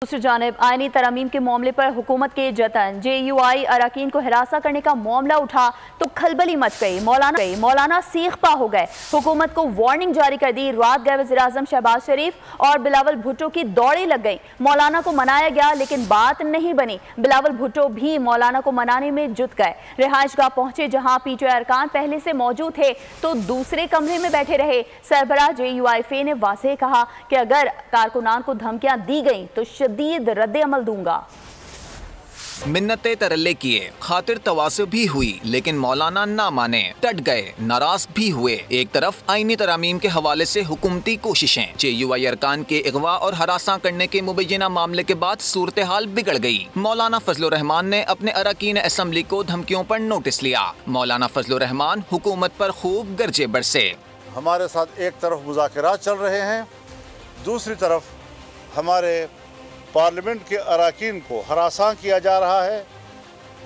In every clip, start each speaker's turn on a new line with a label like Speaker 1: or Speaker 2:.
Speaker 1: दूसरी जानिब आईनी तरमीम के मामले पर हुकूमत के जतन JUI अरकान को हिरासा करने का मामला उठा तो खलबली मच गई। मौलाना सीखपा हो गए। हुकूमत को वार्निंग जारी कर दी। रात गए वज़ीर आज़म शहबाज शरीफ और बिलावल भुट्टो की दौड़े लग गई। मौलाना को मनाया गया लेकिन बात नहीं बनी। बिलावल भुट्टो भी मौलाना को मनाने में जुट गए। रिहाइशगाह पहुंचे जहां PTI अरकान पहले से मौजूद थे तो दूसरे कमरे में बैठे रहे। सरबराह JUI ने वाज़ेह कहा कि अगर कारकुनान को धमकियां दी गई तो शदीद रद्द अमल दूंगा।
Speaker 2: मिन्नतें तरल्ले किए, खातिर तवासु भी हुई लेकिन मौलाना ना माने, टट गए, नाराज भी हुए। एक तरफ आईनी तरामीम के हवाले से हुकूमती कोशिशें, JUI अरकान के अगवा और हरासा करने के मुबैना मामले के बाद सूरत हाल बिगड़ गई। मौलाना फजलुर रहमान ने अपने अरकान असम्बली को धमकियों पर नोटिस लिया। मौलाना फजलुर रहमान हुकूमत पर खूब गरजे बरसे।
Speaker 3: हमारे साथ एक तरफ मुज़ाकरात चल रहे हैं, दूसरी तरफ हमारे पार्लियामेंट के अरकान को हरासा किया जा रहा है।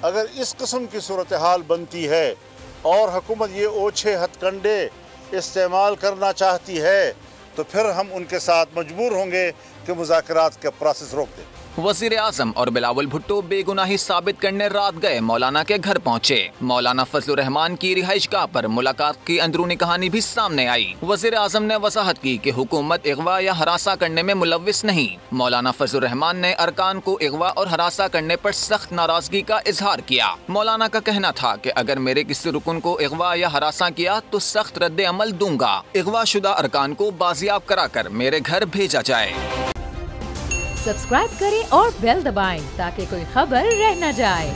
Speaker 3: अगर इस किस्म की सूरत हाल बनती है और हुकूमत ये ओछे हथकंडे इस्तेमाल करना चाहती है तो फिर हम उनके साथ मजबूर होंगे कि मुज़ाकरात का प्रोसेस रोक दें।
Speaker 2: वज़ीर आज़म और बिलावल भुट्टो बेगुनाही साबित करने रात गए मौलाना के घर पहुँचे। मौलाना फजलुर रहमान की रिहाइशगाह पर मुलाकात की अंदरूनी कहानी भी सामने आई। वज़ीर आज़म ने वजाहत की कि हुकूमत अगवा या हरासा करने में मुलव्विस नहीं। मौलाना फजलुर रहमान ने अरकान को अगवा और हरासा करने पर सख्त नाराजगी का इजहार किया। मौलाना का कहना था कि अगर मेरे किसी रुकन को अगवा या हरासा किया तो सख्त रद्द अमल दूंगा। अगवा शुदा अरकान को बाजियाब कराकर मेरे घर भेजा जाए।
Speaker 4: सब्सक्राइब करें और बेल दबाएं ताकि कोई खबर रह न जाए।